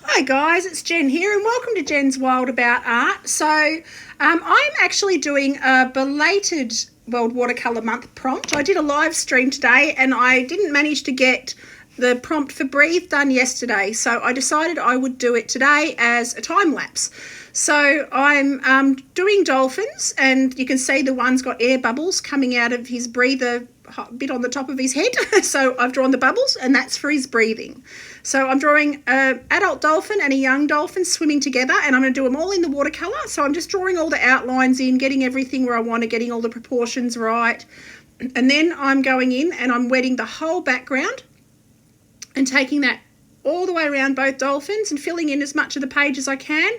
Hi guys, it's Jen here and welcome to Jen's Wild About Art. I'm actually doing a belated World Watercolour Month prompt. I did a live stream today and I didn't manage to get the prompt for Breathe done yesterday, so I decided I would do it today as a time lapse. So I'm doing dolphins, and you can see the one's got air bubbles coming out of his breather bit on the top of his head. So I've drawn the bubbles and that's for his breathing. So I'm drawing an adult dolphin and a young dolphin swimming together, and I'm going to do them all in the watercolour. So I'm just drawing all the outlines in, getting everything where I want to, getting all the proportions right. And then I'm going in and I'm wetting the whole background and taking that all the way around both dolphins and filling in as much of the page as I can.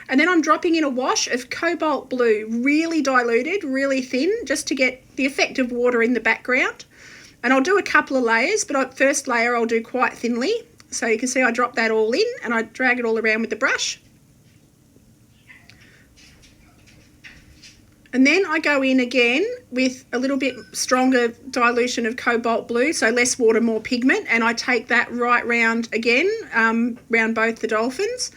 And then I'm dropping in a wash of cobalt blue, really diluted, really thin, just to get the effect of water in the background. And I'll do a couple of layers, but first layer I'll do quite thinly. So you can see I drop that all in and I drag it all around with the brush. And then I go in again with a little bit stronger dilution of cobalt blue, so less water, more pigment, and I take that right round again, round both the dolphins.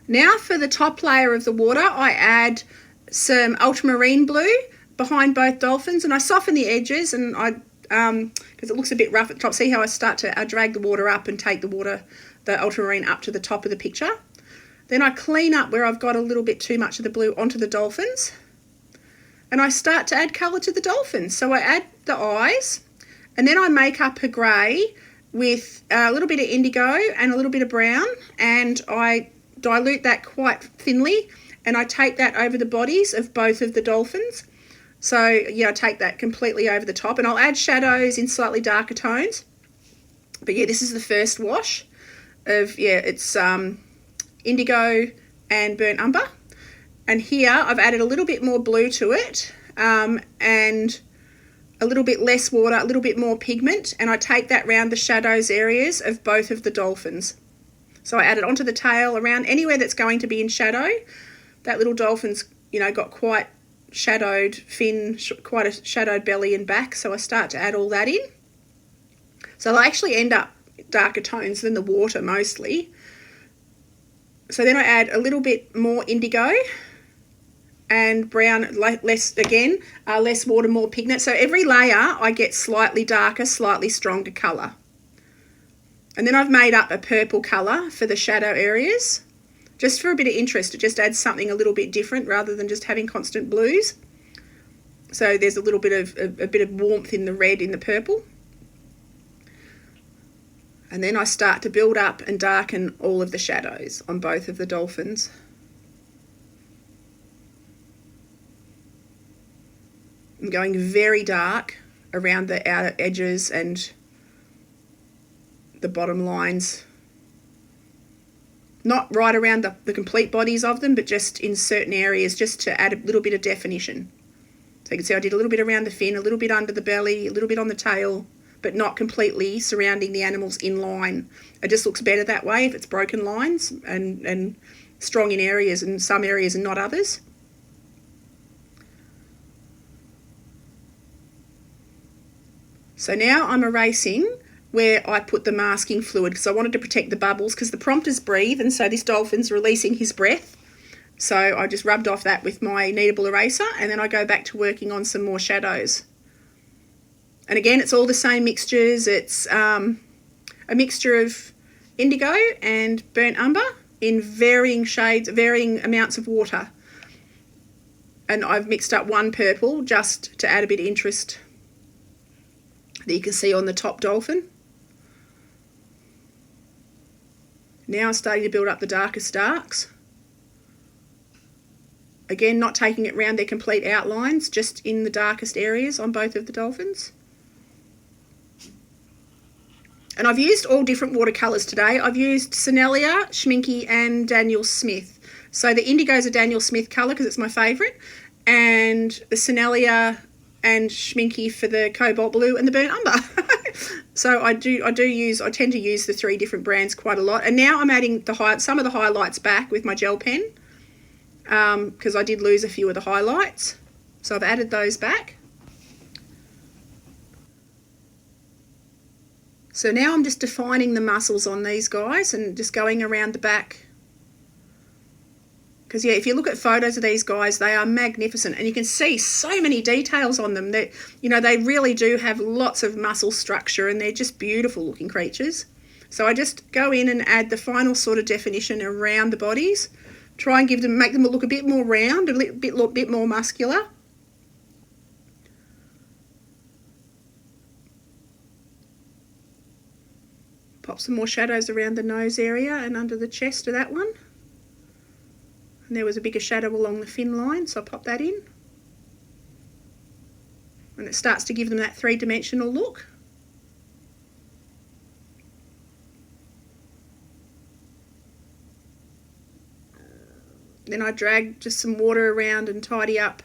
Now for the top layer of the water, I add some ultramarine blue behind both dolphins, and I soften the edges, and because it looks a bit rough at the top. See how I start to drag the water up and take the ultramarine up to the top of the picture. Then I clean up where I've got a little bit too much of the blue onto the dolphins, and I start to add colour to the dolphins. So I add the eyes, and then I make up a grey with a little bit of indigo and a little bit of brown, and I dilute that quite thinly, and I take that over the bodies of both of the dolphins. So yeah, I take that completely over the top, and I'll add shadows in slightly darker tones. But yeah, this is the first wash of, it's indigo and burnt umber, and here I've added a little bit more blue to it, and a little bit less water, a little bit more pigment, and I take that round the shadows areas of both of the dolphins. So I add it onto the tail, around anywhere that's going to be in shadow. That little dolphin's got quite shadowed fin, quite a shadowed belly and back, so I start to add all that in. So they'll actually end up darker tones than the water mostly. So then I add a little bit more indigo and brown, less water, more pigment. So every layer I get slightly darker, slightly stronger colour. And then I've made up a purple colour for the shadow areas, just for a bit of interest. It just adds something a little bit different rather than just having constant blues. So there's a little bit of warmth in the red in the purple. And then I start to build up and darken all of the shadows on both of the dolphins. I'm going very dark around the outer edges and the bottom lines. Not right around the complete bodies of them, but just in certain areas, just to add a little bit of definition. So you can see I did a little bit around the fin, a little bit under the belly, a little bit on the tail, but not completely surrounding the animals in line. It just looks better that way if it's broken lines and strong in areas and some areas and not others. So now I'm erasing where I put the masking fluid, because I wanted to protect the bubbles, because the prompt is breathe, and so this dolphin's releasing his breath. So I just rubbed off that with my kneadable eraser, and then I go back to working on some more shadows. And again, it's all the same mixtures. It's a mixture of indigo and burnt umber in varying shades, varying amounts of water. And I've mixed up one purple just to add a bit of interest that you can see on the top dolphin. Now I'm starting to build up the darkest darks. Again, not taking it round their complete outlines, just in the darkest areas on both of the dolphins. And I've used all different watercolours today. I've used Sennelier, Schmincke and Daniel Smith. So the indigo is a Daniel Smith colour because it's my favourite, and the Sennelier and Schmincke for the cobalt blue and the burnt umber. So I tend to use the three different brands quite a lot. And now I'm adding some of the highlights back with my gel pen, because I did lose a few of the highlights. So I've added those back. So now I'm just defining the muscles on these guys and just going around the back. Because, yeah, if you look at photos of these guys, they are magnificent. And you can see so many details on them. That, you know, they really do have lots of muscle structure and they're just beautiful looking creatures. So I just go in and add the final sort of definition around the bodies. Try and make them look a bit more round, a bit more muscular. Pop some more shadows around the nose area and under the chest of that one. And there was a bigger shadow along the fin line, so I pop that in. And it starts to give them that three-dimensional look. Then I drag just some water around and tidy up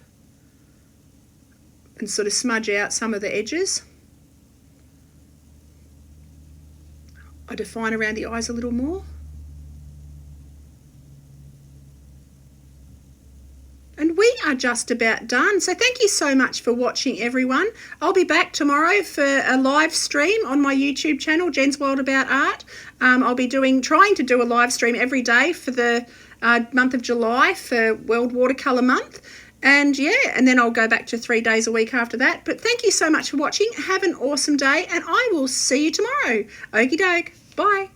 and sort of smudge out some of the edges. I define around the eyes a little more. And we are just about done. So thank you so much for watching, everyone. I'll be back tomorrow for a live stream on my YouTube channel, Jen's World About Art. I'll be trying to do a live stream every day for the month of July for World Watercolour Month. And yeah, and then I'll go back to 3 days a week after that. But thank you so much for watching. Have an awesome day and I will see you tomorrow. Okie doke. Bye.